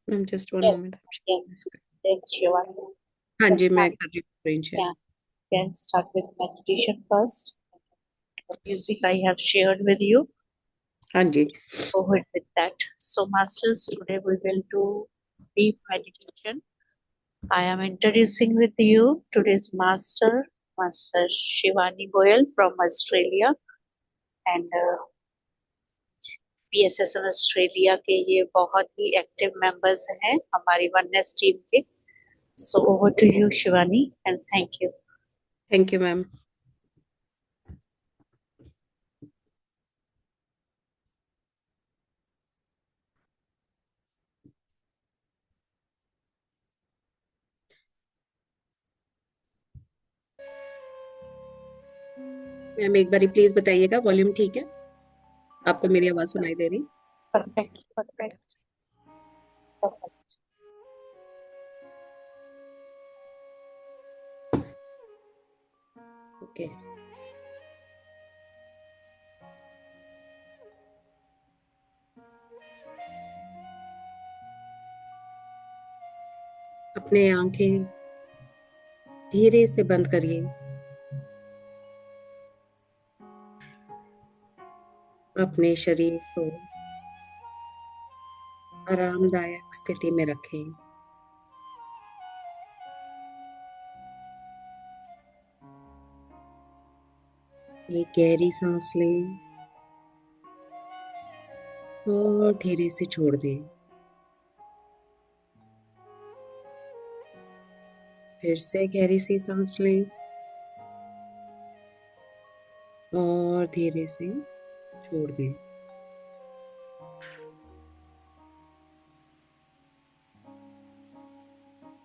Ma'am just one Yes, moment. yes, yes, Shivani. हाँ Can जी, मैं start. कर रही हूँ screen share. Yeah, can start with meditation first. The music I have shared with you. हाँ जी। Go ahead with that. So, masters, today we will do deep meditation. I am introducing with you today's master, Master Shivani Goyal from Australia, and PSSM Australia के ये बहुत ही active members हैं हमारी oneness team के. So over to you, Shivani, and thank you. Thank you ma'am. Ma'am एक बारी please बताइएगा volume ठीक है? आपको मेरी आवाज सुनाई दे रही? Perfect, perfect, perfect. ओके। अपने आंखें धीरे से बंद करिए। अपने शरीर को आरामदायक स्थिति में रखें। एक गहरी सांस लें और धीरे से छोड़ दें। फिर से गहरी सी सांस लें और धीरे से छोड़ दें।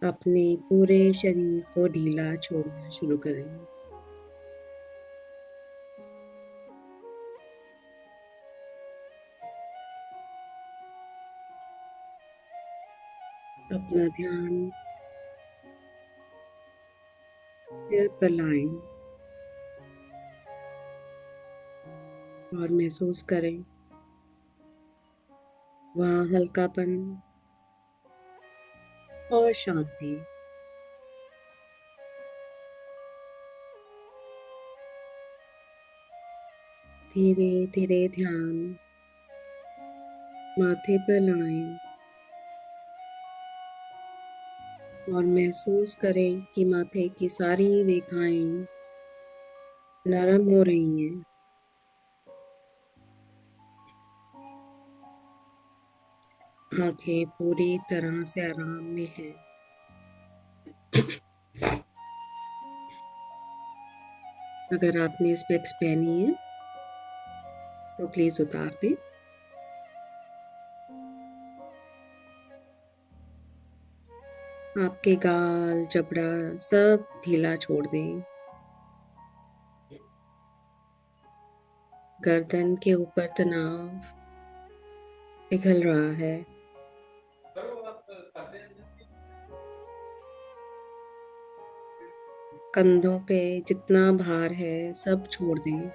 अपने पूरे शरीर को ढीला छोड़ना शुरू करें। अपना ध्यान सिर पर लाएं और महसूस करें वहाँ हल्कापन और शांति। धीरे धीरे ध्यान माथे पर लाएं और महसूस करें कि माथे की सारी रेखाएं नरम हो रही हैं। आंखें पूरी तरह से आराम में हैं। अगर आपने स्पेक्स पहनी है तो प्लीज उतार दें। आपके गाल जबड़ा सब ढीला छोड़ दें। गर्दन के ऊपर तनाव पिघल रहा है। कंधों पे जितना भार है सब छोड़ दें।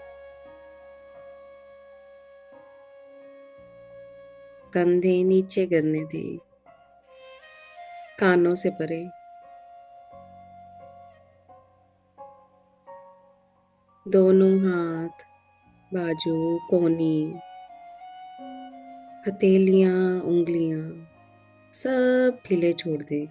कंधे नीचे गिरने दें, कानों से परे। दोनों हाथ, बाजू, कोहनी, हथेलियां, उंगलियां सब ढीले छोड़ दें।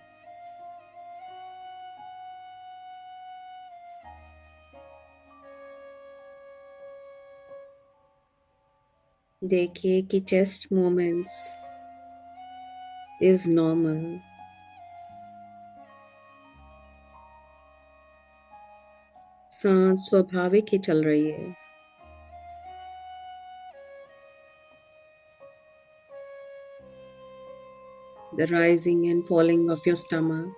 देखिए कि चेस्ट मूवमेंट्स इज नॉर्मल। सांस स्वाभाविक ही चल रही है। The rising and falling of your stomach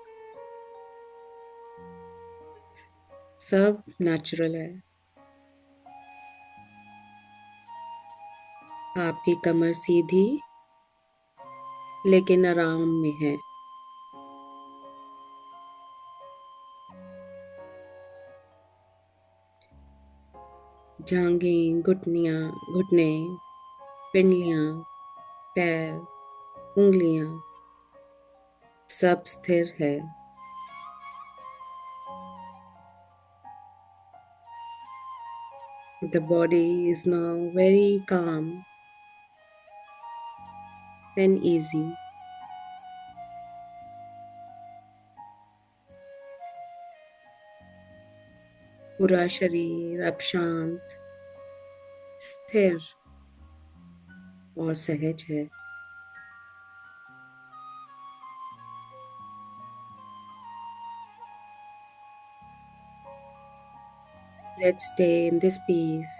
सब नेचुरल है। आपकी कमर सीधी लेकिन आराम में है। जांघें, घुटने, पिंडलियां, पैर, उंगलियां सब स्थिर है। The body is now very calm and easy. पूरा शरीर अब शांत, स्थिर और सहज है। Let's stay in this peace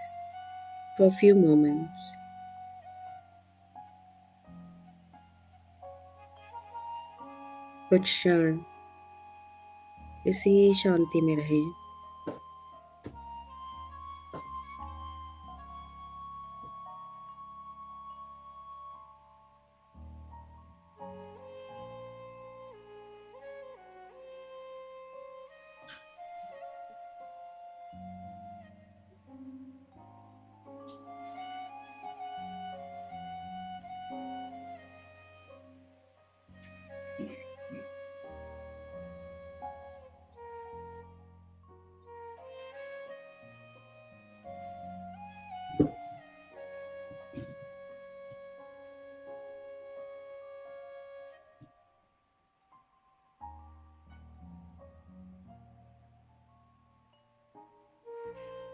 for a few moments. कुछ क्षण इसी शांति में रहें।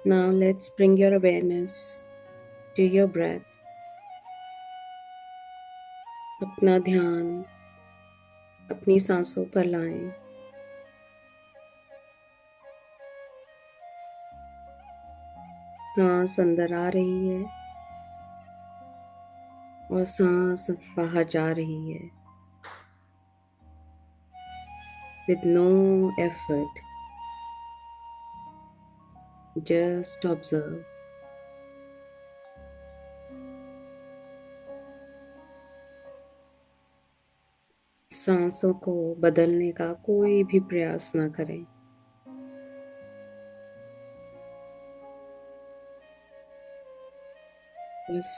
Now let's bring your awareness to your breath. अपना ध्यान अपनी सांसों पर लाएं। सांस अंदर आ रही है और सांस बाहर जा रही है। With no effort, just observe. सांसों को बदलने का कोई भी प्रयास ना करें। बस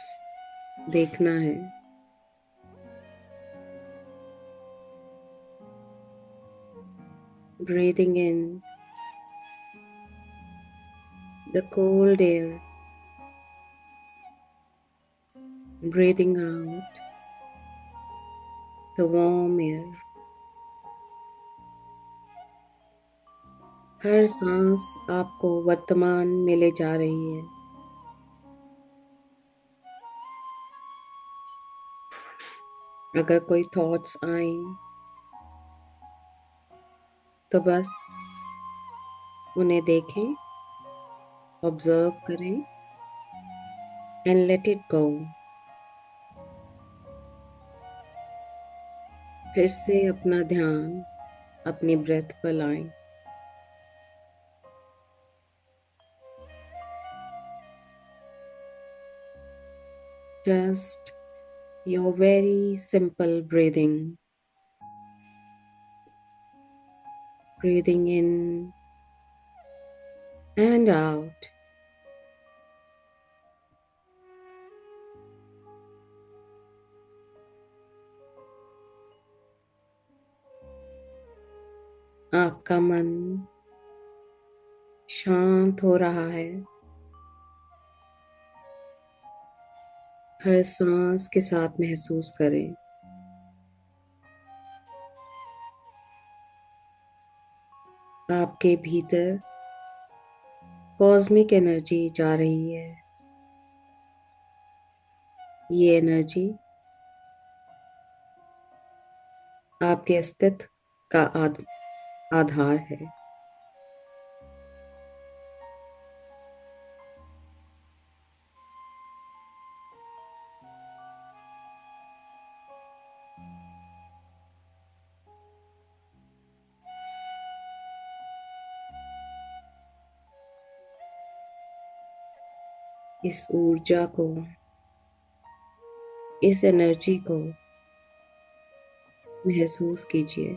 देखना है। Breathing in the cold air, breathing out the warm air. हर सांस आपको वर्तमान में ले जा रही है। अगर कोई थॉट्स आए तो बस उन्हें देखें, ऑब्जर्व करें एंड लेट इट गो। फिर से अपना ध्यान अपनी ब्रेथ पर लाएं। Just your very simple breathing. Breathing in and out. आपका मन शांत हो रहा है। हर सांस के साथ महसूस करें। आपके भीतर कॉस्मिक एनर्जी जा रही है। ये एनर्जी आपके अस्तित्व का आधार है। इस ऊर्जा को, इस एनर्जी को महसूस कीजिए।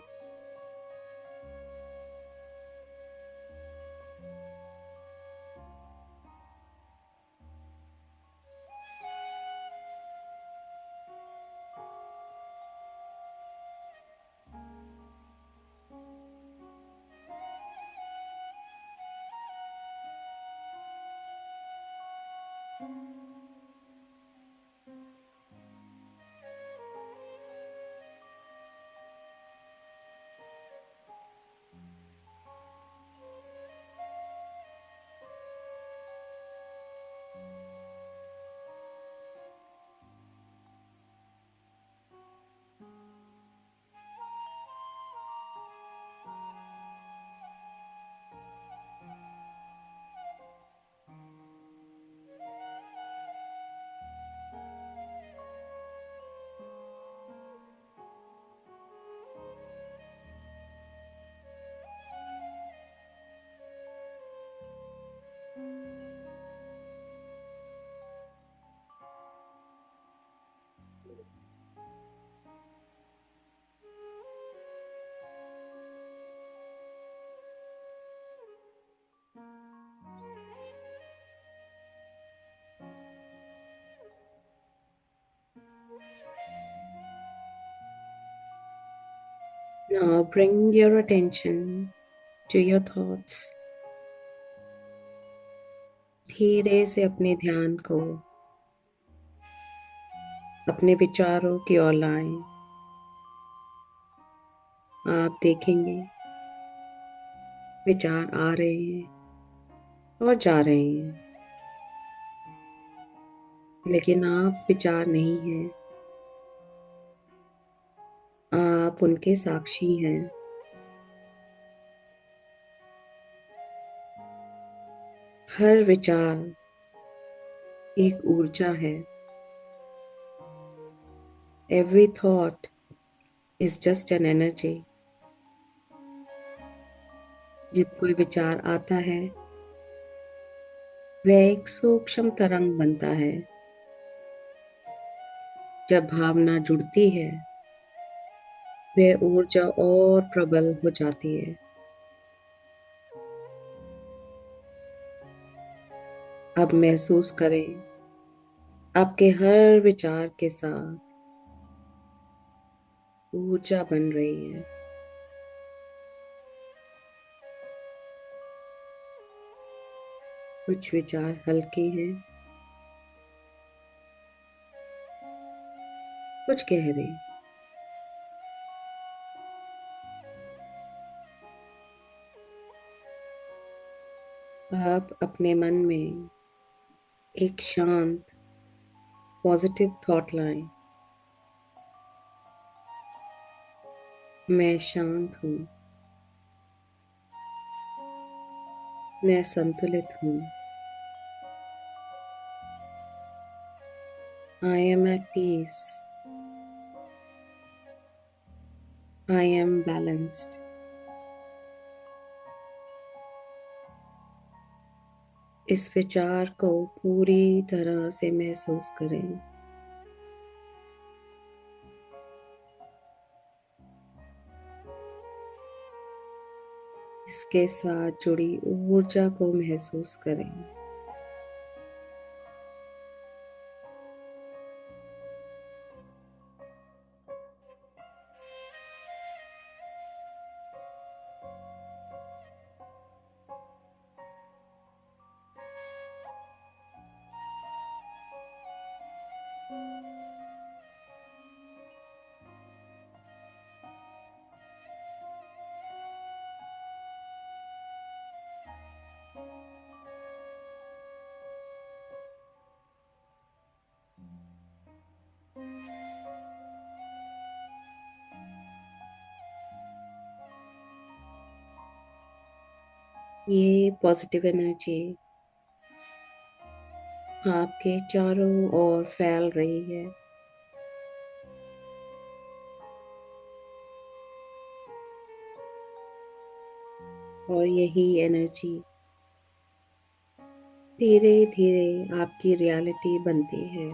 Now bring your attention to your thoughts. धीरे से अपने ध्यान को अपने विचारों की ओर लाएं। आप देखेंगे विचार आ रहे हैं और जा रहे हैं, लेकिन आप विचार नहीं हैं, आप उनके साक्षी हैं। हर विचार एक ऊर्जा है। Every thought is just an energy. जब कोई विचार आता है वह एक सूक्ष्म तरंग बनता है। जब भावना जुड़ती है वह ऊर्जा और प्रबल हो जाती है। अब महसूस करें आपके हर विचार के साथ ऊर्जा बन रही है। कुछ विचार हल्के हैं, कुछ गहरे। आप अपने मन में एक शांत पॉजिटिव थॉट लाएं। मैं शांत हूँ, मैं संतुलित हूँ। I am at peace. I am balanced. इस विचार को पूरी तरह से महसूस करें। इसके साथ जुड़ी ऊर्जा को महसूस करें। ये पॉजिटिव एनर्जी आपके चारों ओर फैल रही है। और यही एनर्जी धीरे धीरे आपकी रियलिटी बनती है।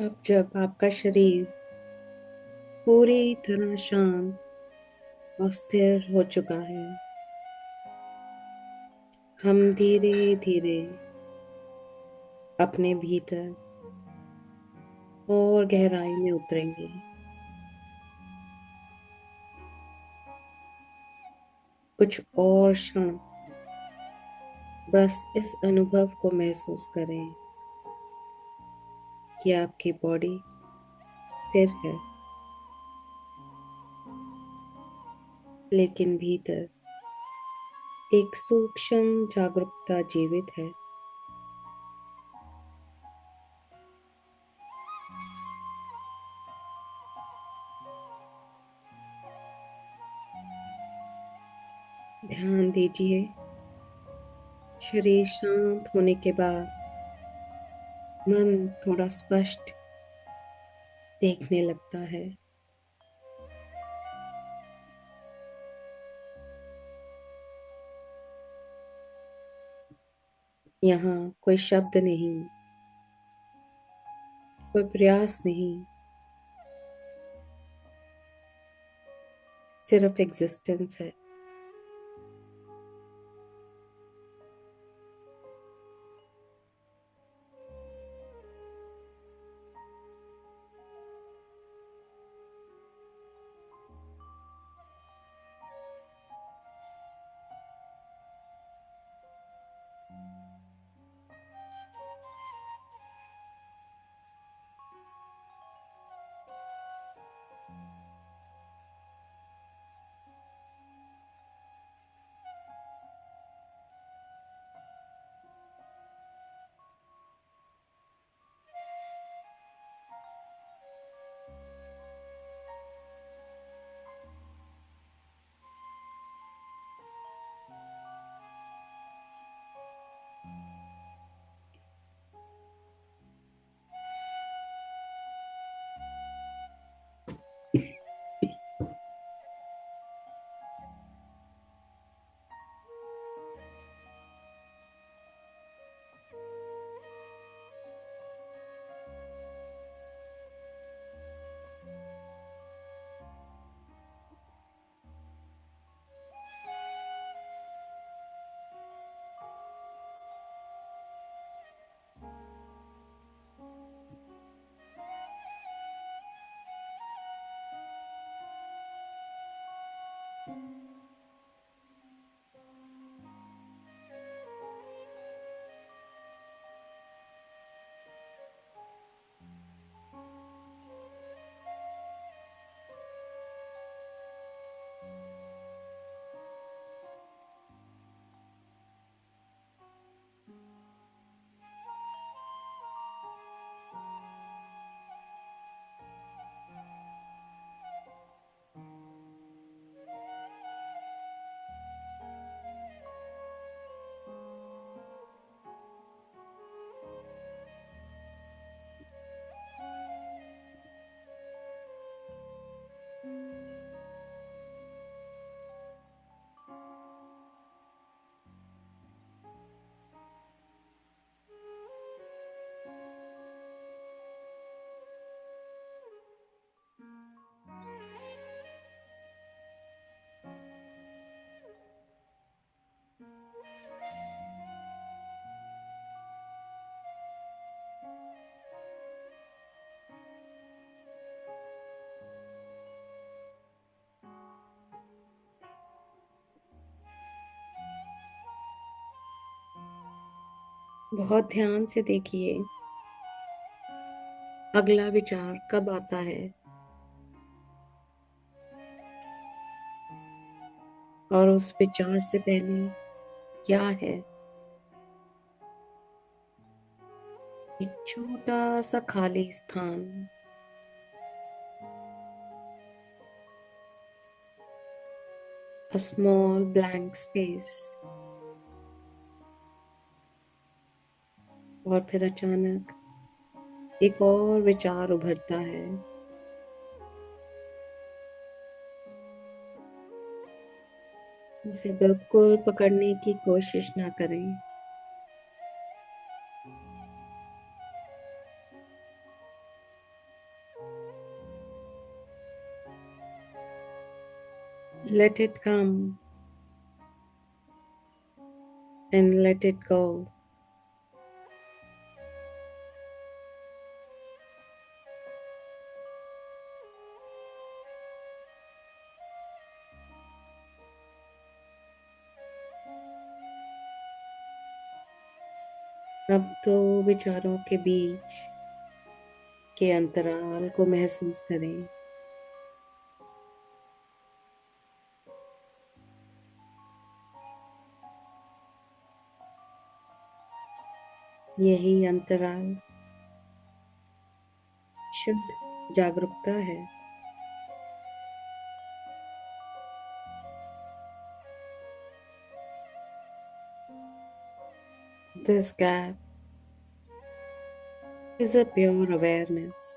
अब जब आपका शरीर पूरी तरह शांत और स्थिर हो चुका है, हम धीरे धीरे अपने भीतर और गहराई में उतरेंगे। कुछ और क्षण बस इस अनुभव को महसूस करें कि आपकी बॉडी स्थिर है, लेकिन भीतर एक सूक्ष्म जागरूकता जीवित है। ध्यान दीजिए, शरीर शांत होने के बाद मन थोड़ा स्पष्ट देखने लगता है। यहाँ कोई शब्द नहीं, कोई प्रयास नहीं, सिर्फ एग्जिस्टेंस है। बहुत ध्यान से देखिए, अगला विचार कब आता है और उस विचार से पहले क्या है। एक छोटा सा खाली स्थान, a small blank space। और फिर अचानक एक और विचार उभरता है। उसे बिल्कुल पकड़ने की कोशिश ना करें। Let it come and let it go. अब दो विचारों के बीच के अंतराल को महसूस करें। यही अंतराल शुद्ध जागरूकता है। This gap is a pure awareness.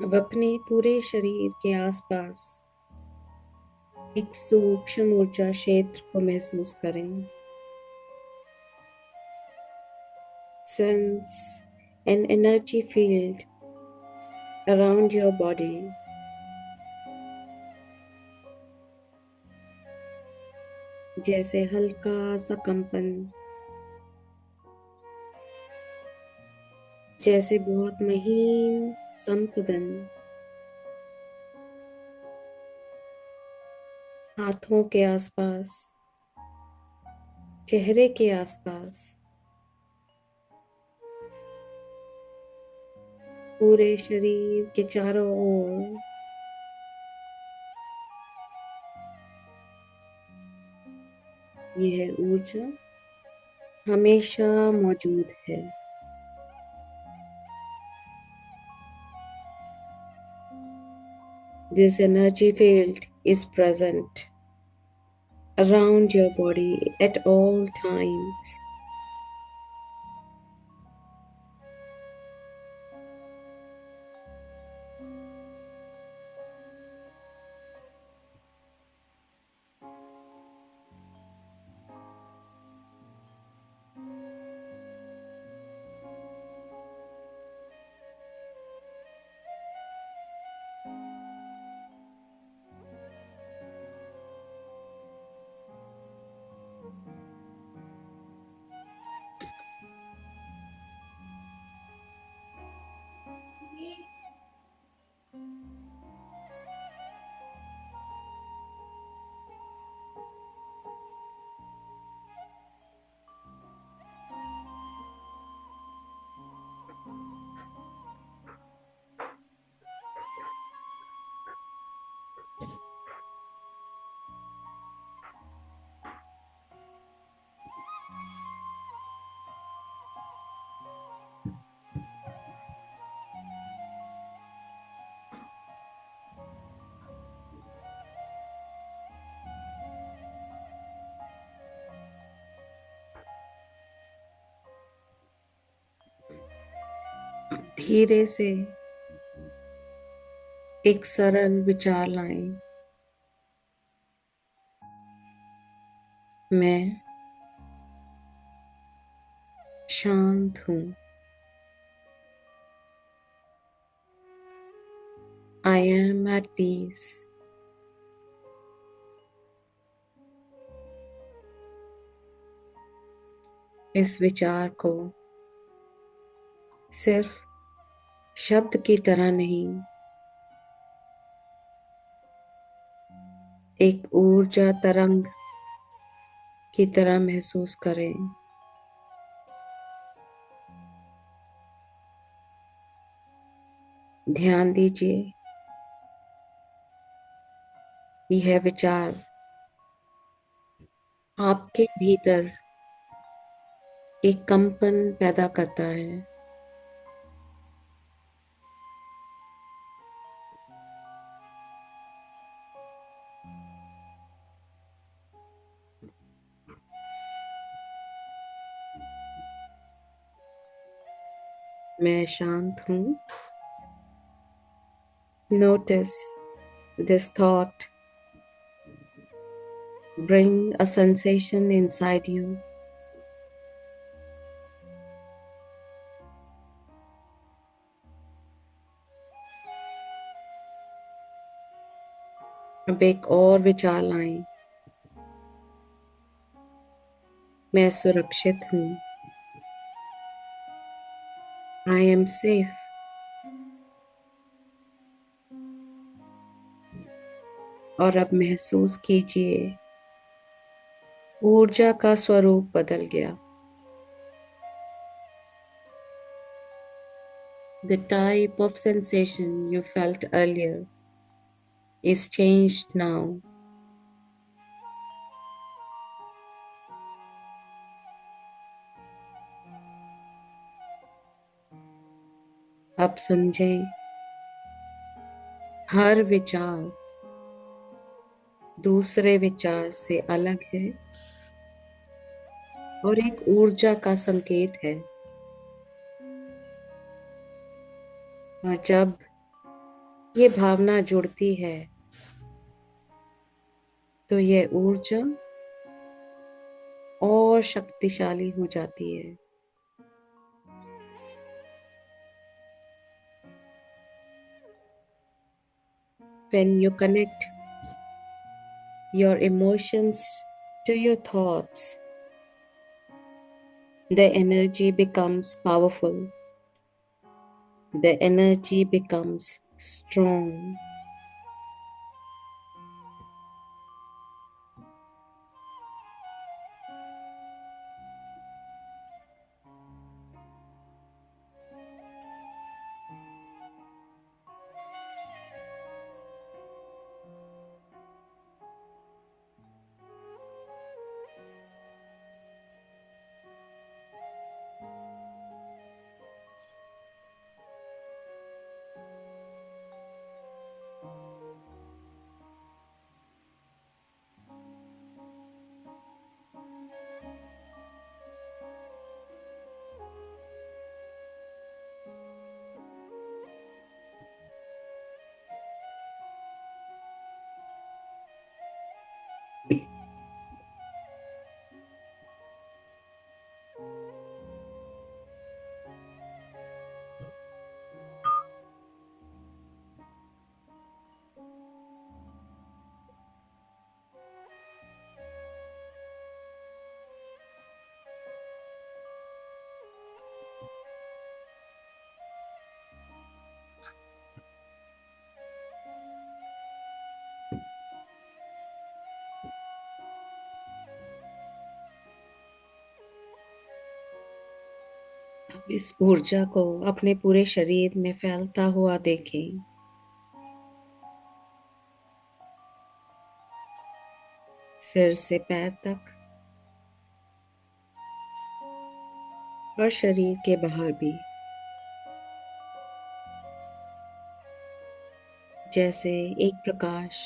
अब अपने पूरे शरीर के आसपास एक सूक्ष्म ऊर्जा क्षेत्र को महसूस करें। Sense an energy field around your body. जैसे हल्का सा कंपन, जैसे बहुत महीन संपदन, हाथों के आसपास, चेहरे के आसपास, पूरे शरीर के चारों ओर। यह ऊर्जा हमेशा मौजूद है। This energy field is present around your body at all times. धीरे से एक सरल विचार लाएं। मैं शांत हूँ। I am at peace. इस विचार को सिर्फ शब्द की तरह नहीं, एक ऊर्जा तरंग की तरह महसूस करें। ध्यान दीजिए, यह विचार आपके भीतर एक कंपन पैदा करता है। मैं शांत हूँ। Notice this thought bring a sensation inside you. अब एक और विचार लाएं। मैं सुरक्षित हूँ। I am safe. और अब महसूस कीजिए, ऊर्जा का स्वरूप बदल गया। The type of sensation you felt earlier is changed now. अब समझें, हर विचार दूसरे विचार से अलग है और एक ऊर्जा का संकेत है। और जब ये भावना जुड़ती है तो यह ऊर्जा और शक्तिशाली हो जाती है। When you connect your emotions to your thoughts, the energy becomes powerful. The energy becomes strong. अब इस ऊर्जा को अपने पूरे शरीर में फैलता हुआ देखें। सिर से पैर तक और शरीर के बाहर भी, जैसे एक प्रकाश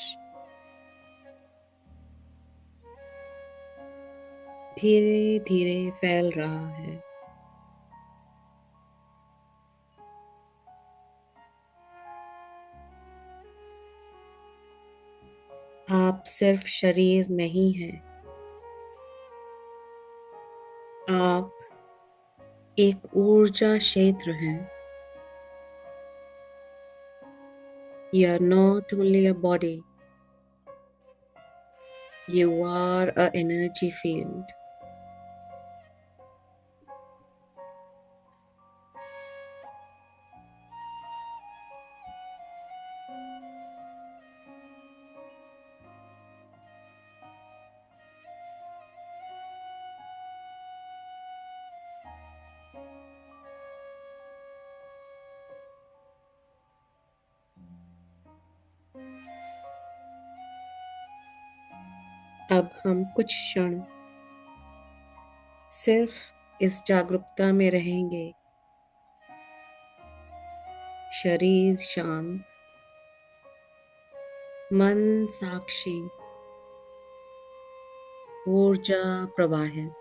धीरे धीरे फैल रहा है। आप सिर्फ शरीर नहीं हैं, आप एक ऊर्जा क्षेत्र हैं। You are not only a body, you are a energy field. अब हम कुछ क्षण सिर्फ इस जागरूकता में रहेंगे। शरीर शांत, मन साक्षी, ऊर्जा प्रवाहित।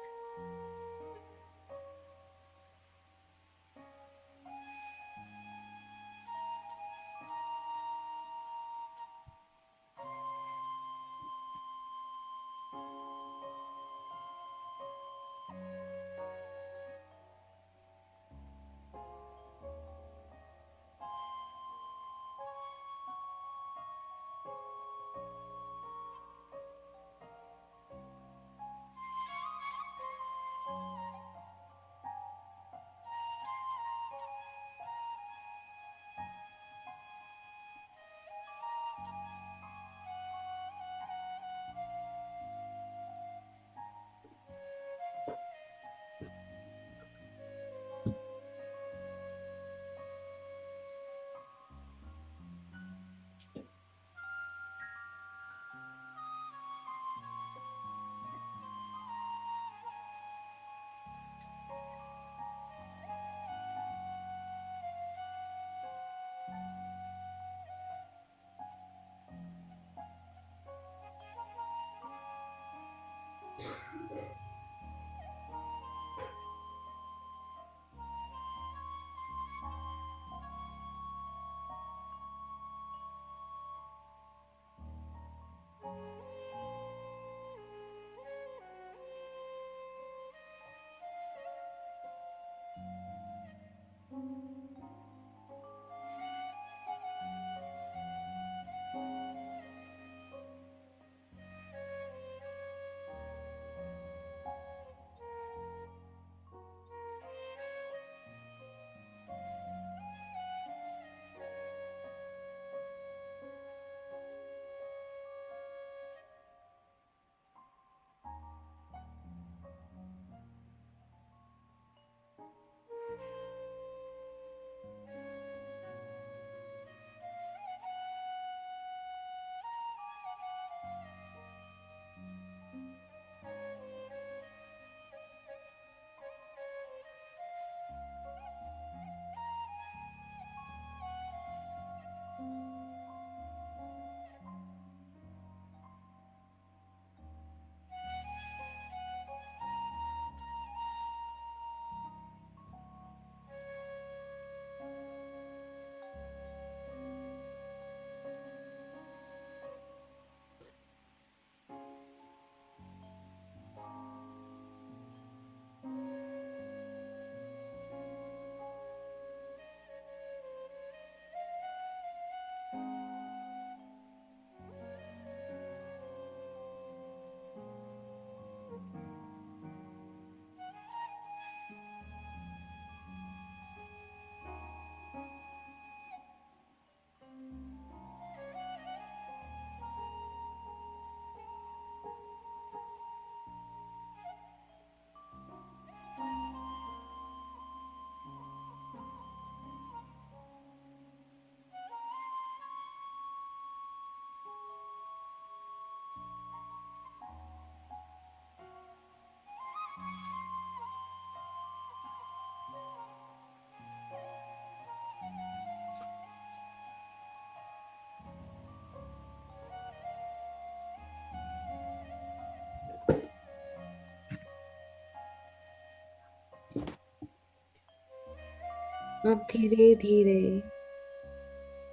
अब धीरे धीरे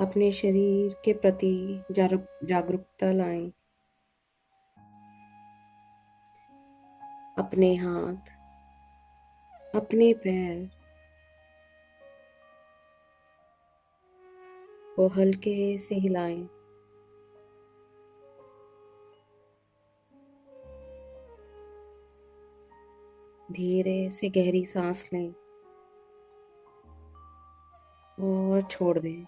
अपने शरीर के प्रति जागरूकता लाएं। अपने हाथ, अपने पैर को हल्के से हिलाएं। धीरे से गहरी सांस लें और छोड़ दें।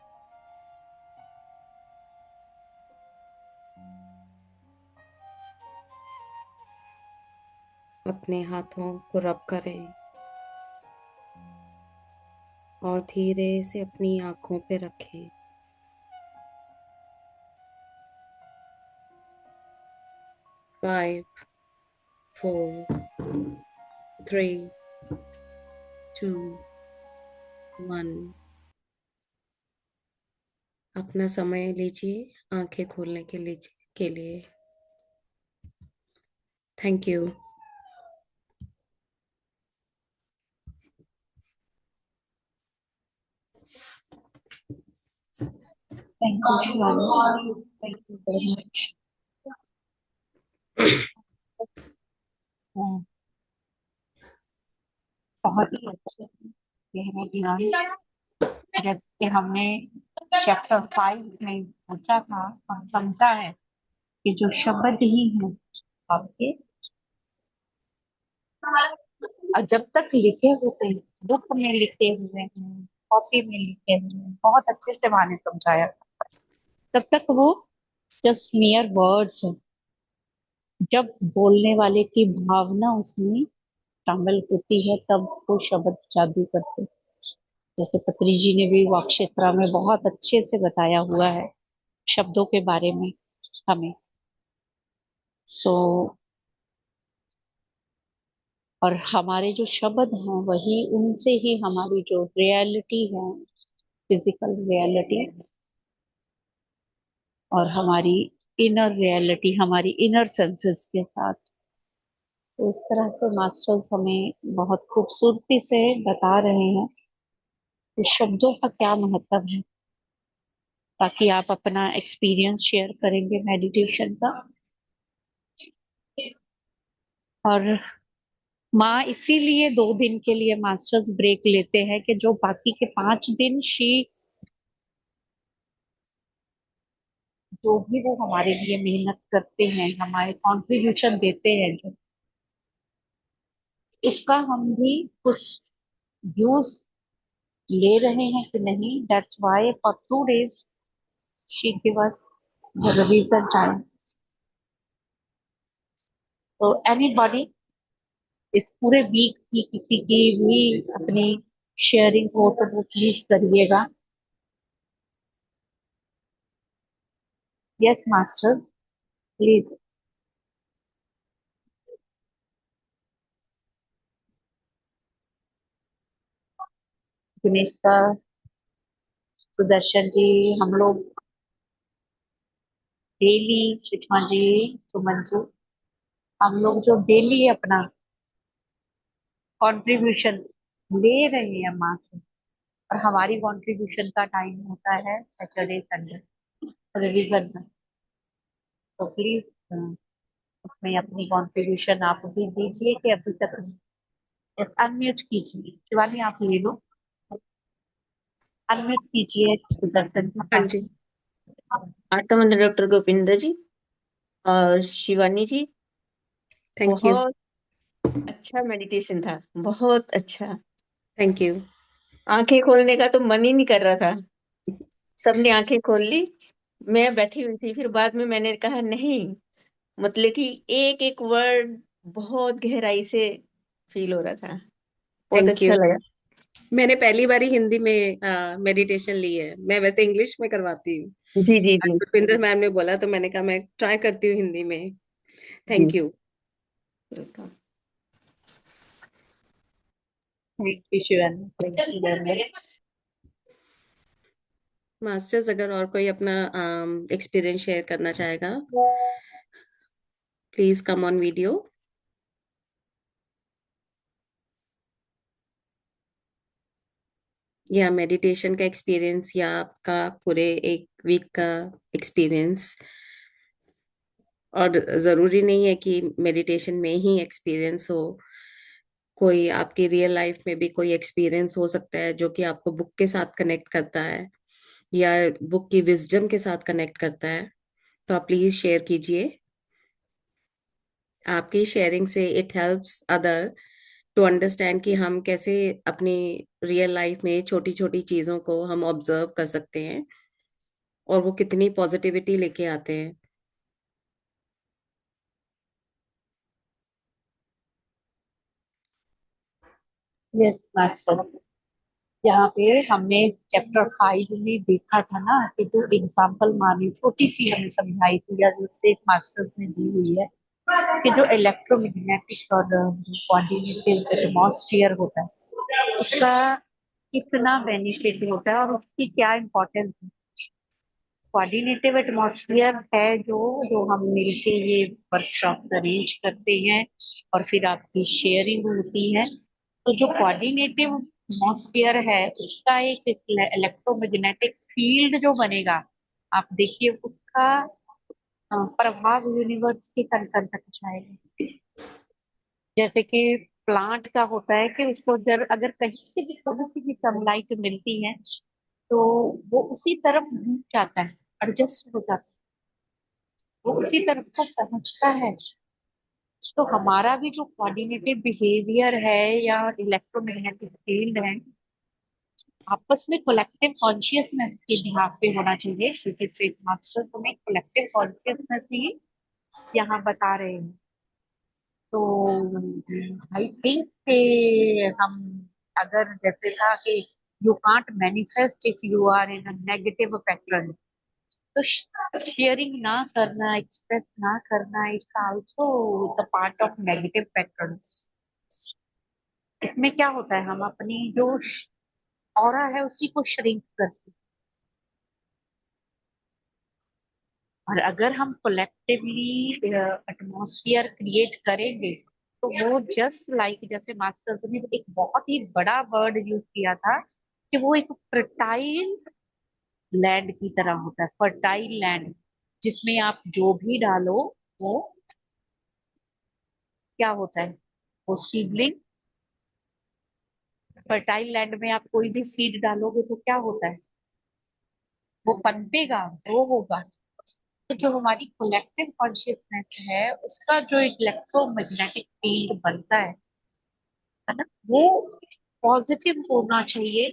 अपने हाथों को रब करें और धीरे से अपनी आंखों पे रखें। 5, 4, 3, 2, 1। अपना समय लीजिए आंखें खोलने के लिए। Thank you. Thank you, Shivani. Thank you very much. हाँ, बहुत ही अच्छे गहरे ध्यान, जबकि हमने चैप्टर 5 में सोचा था और समझा है कि जो शब्द ही हैं आपके, और जब तक लिखे होते हैं, बुक में लिखे हुए हैं, कॉपी में लिखे हुए हैं, बहुत अच्छे से माने समझाया, तब तक वो जस्ट मेयर वर्ड्स है। जब बोलने वाले की भावना उसमें शामिल होती है तब वो शब्द जादू करते हैं। जैसे पत्री जी ने भी वाक्शेत्रा में बहुत अच्छे से बताया हुआ है शब्दों के बारे में हमें। सो और हमारे जो शब्द हैं वही, उनसे ही हमारी जो रियलिटी है, फिजिकल रियलिटी और हमारी इनर रियलिटी, हमारी इनर सेंसेस के साथ, तो इस तरह से मास्टर्स हमें बहुत खूबसूरती से बता रहे हैं कि शब्दों का क्या महत्व है। ताकि आप अपना एक्सपीरियंस शेयर करेंगे मेडिटेशन का। और माँ इसीलिए 2 दिन के लिए मास्टर्स ब्रेक लेते हैं कि जो बाकी के 5 दिन शी, जो भी वो हमारे लिए मेहनत करते हैं, हमारे कंट्रीब्यूशन देते हैं जो, उसका हम भी कुछ यूज ले रहे हैं कि नहीं। That's why for 2 days she give us the revision time. तो एनीबॉडी इस पूरे वीक की किसी की भी अपनी शेयरिंग हो तो वो प्लीज करिएगा। Yes master, please. दिनेश का, सुदर्शन जी, हम लोग डेली, सुषमा जी, सुमन जी, हम लोग जो डेली अपना कंट्रीब्यूशन ले रहे हैं माँ से, और हमारी कंट्रीब्यूशन का टाइम होता है सैटरडे संडे रिवीजन में। तो प्लीज उसमें अपनी कंट्रीब्यूशन आप भी दीजिए कि अभी तक। अनम्यूट कीजिए शिवानी, आप ले लो, अनम्यूट कीजिए सुदर्शन हाँ जी। जी। आत्मानंद डॉक्टर गोविंदा जी और शिवानी जी, थैंक यू। बहुत अच्छा मेडिटेशन था, बहुत अच्छा। Thank you. आंखें खोलने का तो मन ही नहीं कर रहा था। सबने आंखें खोल ली, मैं बैठी हुई थी, फिर बाद में मैंने कहा नहीं, मतलब कि एक एक वर्ड बहुत गहराई से फील हो रहा था, बहुत थैंक अच्छा यू। लगा। मैंने पहली बार ही हिंदी में मेडिटेशन ली है। मैं वैसे इंग्लिश में करवाती हूँ। जी जी जी रुपिंदर मैम ने बोला तो मैंने कहा मैं ट्राई करती हूँ हिंदी में। जी। Thank you. Welcome. Thank you Shivani, thank you very much. Masters अगर और कोई अपना एक्सपीरियंस शेयर करना चाहेगा, प्लीज कम ऑन वीडियो। या मेडिटेशन का एक्सपीरियंस या आपका पूरे एक वीक का एक्सपीरियंस। और जरूरी नहीं है कि मेडिटेशन में ही एक्सपीरियंस हो, कोई आपकी रियल लाइफ में भी कोई एक्सपीरियंस हो सकता है जो कि आपको बुक के साथ कनेक्ट करता है या बुक की विजडम के साथ कनेक्ट करता है। तो आप प्लीज शेयर कीजिए। आपकी शेयरिंग से it helps other to understand कि हम कैसे अपनी रियल लाइफ में छोटी छोटी चीजों को हम ऑब्जर्व कर सकते हैं और वो कितनी पॉजिटिविटी लेके आते हैं। यस मास्टर, यहाँ पे हमने चैप्टर 5 में देखा था ना कि जो एग्जाम्पल मानी छोटी सी हमें समझाई थी या जो से मास्टर्स ने दी हुई है कि जो इलेक्ट्रोमैग्नेटिक और कोऑर्डिनेटेड एटमॉस्फेयर होता है उसका कितना बेनिफिट होता है और उसकी क्या इम्पोर्टेंस है। कोऑर्डिनेटिव एटमॉस्फेयर है जो जो हम मिलके ये वर्कशॉप अरेंज करते हैं और फिर आपकी शेयरिंग होती है। तो जो कोऑर्डिनेटिव एटमॉस्फेयर है उसका एक इलेक्ट्रोमैग्नेटिक फील्ड जो बनेगा, आप देखिए उसका प्रभाव यूनिवर्स के कण कण तक जाएगा। जैसे कि प्लांट का होता है कि उसको अगर अगर कहीं से भी थोड़ी सी भी सनलाइट मिलती है तो वो उसी तरफ घूम जाता है, एडजस्ट हो जाता है, वो उसी तरफ को पहुंचता है। तो हमारा भी जो कोऑर्डिनेटिव बिहेवियर है या इलेक्ट्रोमैग्नेटिक फील्ड है आपस में कलेक्टिव कॉन्शियसनेस के बिहाफ पे होना चाहिए, क्योंकि फेथ मास्टर हमें कलेक्टिव कॉन्शियसनेस ही यहाँ बता रहे हैं। तो आई थिंक हम अगर जैसे था कि you can't manifest if you are in a negative pattern, तो शेयरिंग ना करना, एक्सप्रेस ना करना it's also the part of negative pattern. इसमें क्या होता है, हम अपनी जो ऑरा है उसी को श्रिंक करते हैं। और अगर हम कोलेक्टिवली एटमॉस्फेयर क्रिएट करेंगे तो वो जस्ट लाइक जैसे मास्टर्स ने एक बहुत ही बड़ा वर्ड यूज किया था कि वो एक फर्टाइल लैंड की तरह होता है। फर्टाइल लैंड जिसमें आप जो भी डालो वो क्या होता है, वो सीडलिंग। फर्टाइल लैंड में आप कोई भी सीड डालोगे तो क्या होता है, वो पनपेगा, ग्रो होगा। तो जो हमारी कलेक्टिव कॉन्शियसनेस है उसका जो इलेक्ट्रोमैग्नेटिक फील्ड बनता है ना, वो पॉजिटिव होना चाहिए,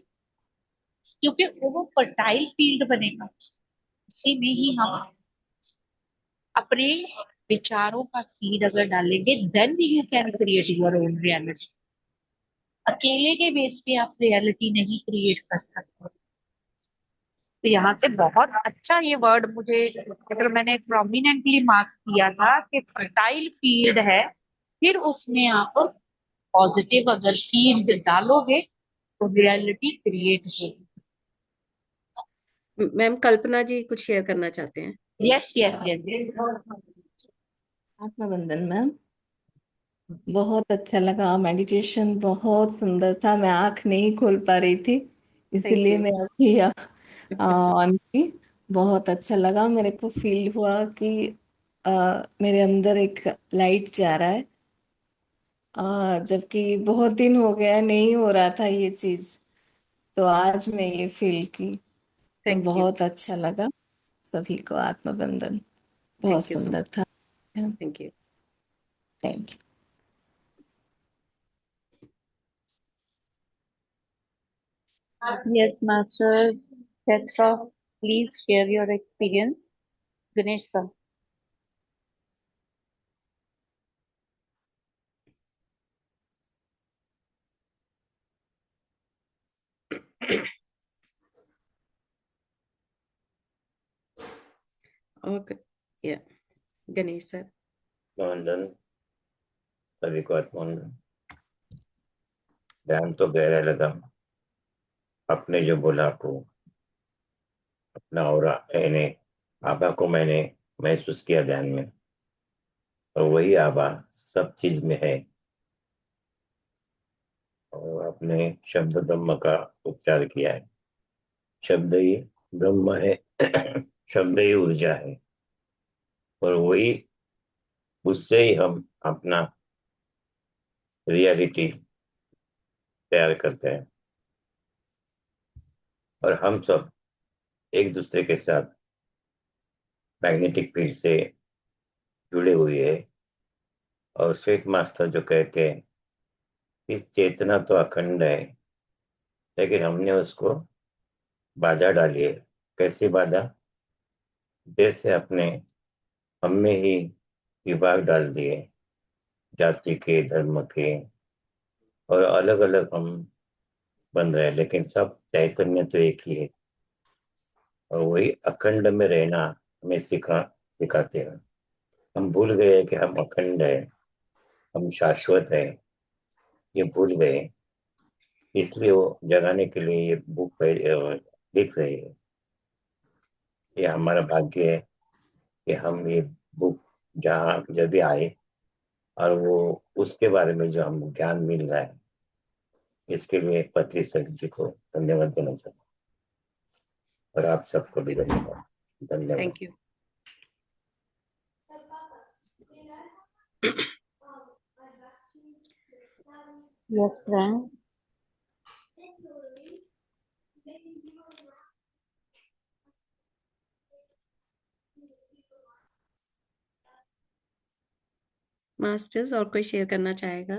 क्योंकि वो फर्टाइल फील्ड बनेगा। उसी में ही हम अपने विचारों का सीड अगर डालेंगे then you can create your own reality. अकेले के बेस पे आप रियलिटी नहीं क्रिएट कर सकते। तो यहाँ से बहुत अच्छा ये वर्ड मुझे, अगर मैंने प्रोमिनेंटली मार्क किया था कि फर्टाइल फील्ड है, फिर उसमें आप पॉजिटिव अगर सीड डालोगे तो रियलिटी क्रिएट होगी। मैम कल्पना जी कुछ शेयर करना चाहते हैं। Yes yes yes. आत्मबंधन मैम, बहुत अच्छा लगा। मेडिटेशन बहुत सुंदर था, मैं आंख नहीं खोल पा रही थी, थैंक इसीलिए यू। मैं अभी ऑन की। बहुत अच्छा लगा, मेरे को फील हुआ कि मेरे अंदर एक लाइट जा रहा है, जबकि बहुत दिन हो गया नहीं हो रहा था ये चीज, तो आज मैं ये फील की, तो थैंक यू। बहुत अच्छा लगा। सभी को आत्मबंधन बहुत थैंक यू सो सुंदर मच। था। Thank you. Thank you. Yes, Master Petrov, please share your experience. Ganesh sir. Okay, या गणेश सर। वंदन, सभी को आत्मवंदन। ध्यान तो गहरा लगा, आपने जो बोला को अपना और मैंने आभा को मैंने महसूस किया ध्यान में, और वही आभा सब चीज में है। और आपने शब्द ब्रह्म का उच्चार किया है। शब्द ही ब्रह्म है शब्द ही ऊर्जा है, और वही उससे ही हम अपना रियलिटी तैयार करते हैं। और हम सब एक दूसरे के साथ मैग्नेटिक फील्ड से जुड़े हुए हैं। और स्वेट मास्टर जो कहते हैं कि चेतना तो अखंड है, लेकिन हमने उसको बाधा डाली है। कैसी बाधा? जैसे अपने हम में ही विभाग डाल दिए, जाति के, धर्म के, और अलग अलग हम बन रहे हैं, लेकिन सब चैतन्य तो एक ही है। और वही अखंड में रहना हमें सिखाते हैं। हम भूल गए कि हम अखंड है, हम शाश्वत है, ये भूल गए। इसलिए वो जगाने के लिए ये बुक लिख रही है। ये हमारा भाग्य है कि हम ये बुक जहाँ जब भी आए, और वो उसके बारे में जो हम ज्ञान मिल रहा है, इसके लिए पत्री सर जी को धन्यवाद देना चाहता हूँ। और आप सबको भी धन्यवाद। धन्यवाद। Thank you. Yes, friend. Masters और कोई शेयर करना चाहेगा?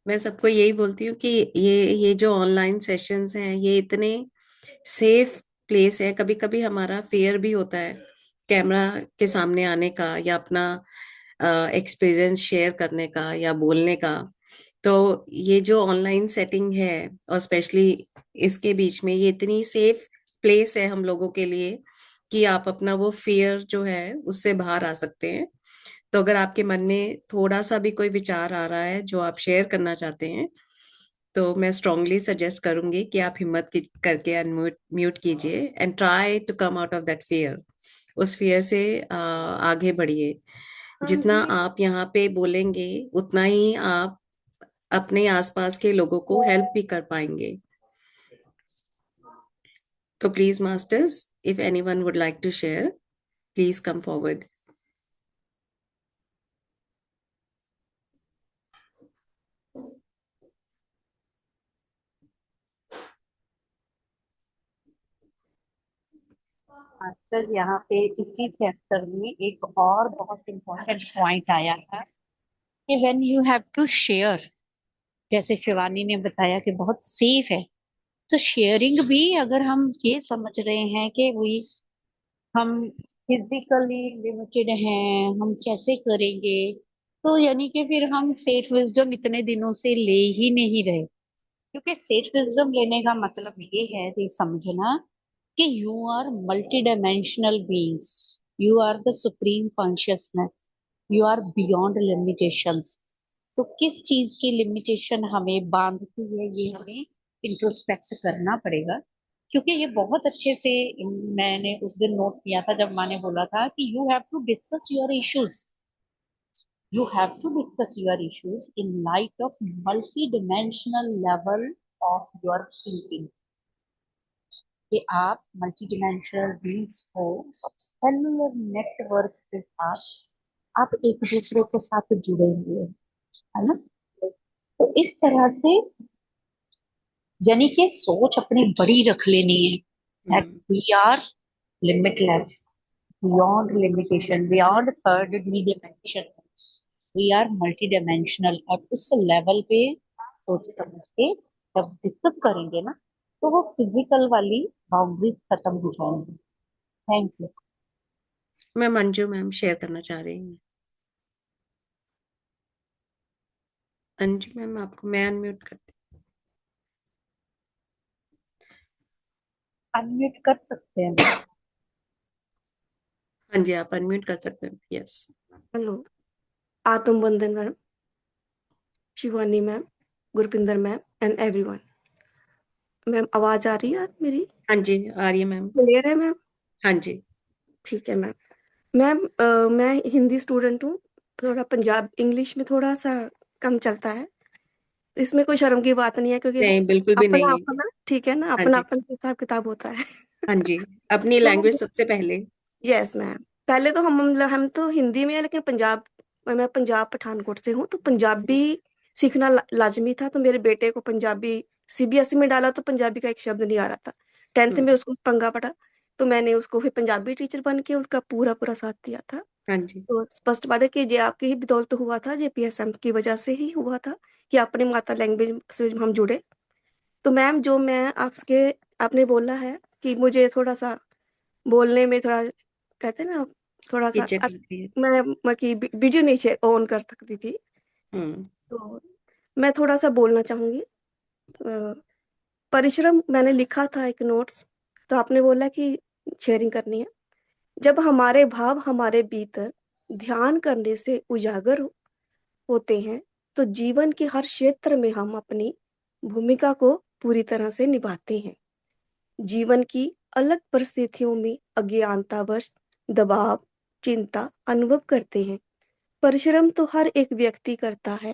मैं सबको यही बोलती हूँ कि ये जो ऑनलाइन सेशंस हैं, ये इतने सेफ प्लेस है। कभी कभी हमारा फेयर भी होता है कैमरा के सामने आने का, या अपना एक्सपीरियंस शेयर करने का, या बोलने का। तो ये जो ऑनलाइन सेटिंग है, और स्पेशली इसके बीच में, ये इतनी सेफ प्लेस है हम लोगों के लिए कि आप अपना वो फियर जो है उससे बाहर आ सकते हैं। तो अगर आपके मन में थोड़ा सा भी कोई विचार आ रहा है जो आप शेयर करना चाहते हैं, तो मैं स्ट्रांगली सजेस्ट करूंगी कि आप हिम्मत करके अनम्यूट म्यूट कीजिए and try to come out of that fear. उस फियर से आगे बढ़िए। जितना आप यहाँ पे बोलेंगे, उतना ही आप अपने आसपास के लोगों को हेल्प भी कर पाएंगे। तो please masters, if anyone would like to share, please come forward. Master, यहाँ पे इसी चैप्टर में एक और बहुत इम्पोर्टेंट पॉइंट आया था कि when you have to share, जैसे शिवानी ने बताया कि बहुत सेफ है, तो शेयरिंग भी अगर हम ये समझ रहे हैं कि वी हम फिजिकली लिमिटेड हैं, हम कैसे करेंगे, तो यानी कि फिर हम सेठ विजडम इतने दिनों से ले ही नहीं रहे। क्योंकि सेठ विजडम लेने का मतलब ये है कि समझना कि you are multi dimensional beings, you are the supreme consciousness, you are beyond limitations. तो किस चीज की लिमिटेशन हमें बांधती है, ये हमें इंट्रोस्पेक्ट करना पड़ेगा। क्योंकि ये बहुत अच्छे से मैंने उस दिन नोट किया था जब माँ ने बोला था कि you have to discuss your issues, you have to discuss your issues in light of multi-dimensional level of your thinking। कि आप मल्टी डिमेंशनल बीइंग्स हो, सेलुलर नेटवर्क के साथ आप एक दूसरे के साथ जुड़े हुए हैं, है ना। तो इस तरह से यानी कि सोच अपनी बड़ी रख लेनी है, that we are limitless, beyond limitation, beyond third dimension, we are multidimensional। और उस लेवल पे सोच समझ के जब डिस्कस करेंगे ना, तो वो फिजिकल वाली बाउंड्रीज खत्म हो जाएंगी। Thank you. मैं मंजू मैम शेयर करना चाह रही हूँ। अंजू मैम, आपको मैं अनम्यूट करती अनम्यूट कर सकते हैं। हाँ जी, आप अनम्यूट कर सकते हैं। यस। हेलो, आत्म बंधन ma'am, Shivani ma'am, Gurpinder ma'am and everyone. Ma'am आवाज आ रही है मेरी? हाँ जी, आ रही है मैम। क्लियर है मैम? हाँ जी। ठीक है मैम। मैम मैं हिंदी स्टूडेंट हूँ, थोड़ा पंजाब इंग्लिश में थोड़ा सा कम चलता है। इसमें कोई शर्म की बात नहीं है, क्योंकि नहीं, बिल्कुल भी अपना नहीं है। अपना ठीक है ना, हाँ अपना जी। अपना हिसाब किताब होता है। हाँ जी, अपनी तो लैंग्वेज सबसे पहले। यस मैम, पहले तो हम तो हिंदी में है, लेकिन पंजाब, मैं पंजाब पठानकोट से हूँ, तो पंजाबी सीखना लाजमी था। तो मेरे बेटे को पंजाबी सीबीएसई में डाला, तो पंजाबी का एक शब्द नहीं आ रहा था। 10th हम्म। में उसको पंगा पड़ा, तो मैंने उसको फिर पंजाबी टीचर बन के उसका पूरा पूरा साथ दिया था। हाँ जी। तो स्पष्ट बात है कि ये आपकी ही बदौलत हुआ था, ये पीएसएम की वजह से ही हुआ था कि अपनी माता लैंग्वेज से हम जुड़े। तो मैम, जो मैं आपके आपने बोला है कि मुझे थोड़ा सा बोलने में थोड़ा, कहते हैं ना, थोड़ा सा हिचक होती है। मैं कि वीडियो नहीं ऑन कर सकती थी। हम्म। तो मैं थोड़ा सा बोलना चाहूंगी। परिश्रम मैंने लिखा था एक नोट्स, तो आपने बोला कि शेयरिंग करनी है। जब हमारे भाव हमारे भीतर ध्यान करने से उजागर होते हैं, तो जीवन के हर क्षेत्र में हम अपनी भूमिका को पूरी तरह से निभाते हैं। जीवन की अलग परिस्थितियों में अज्ञानतावश दबाव, चिंता अनुभव करते हैं। परिश्रम तो हर एक व्यक्ति करता है,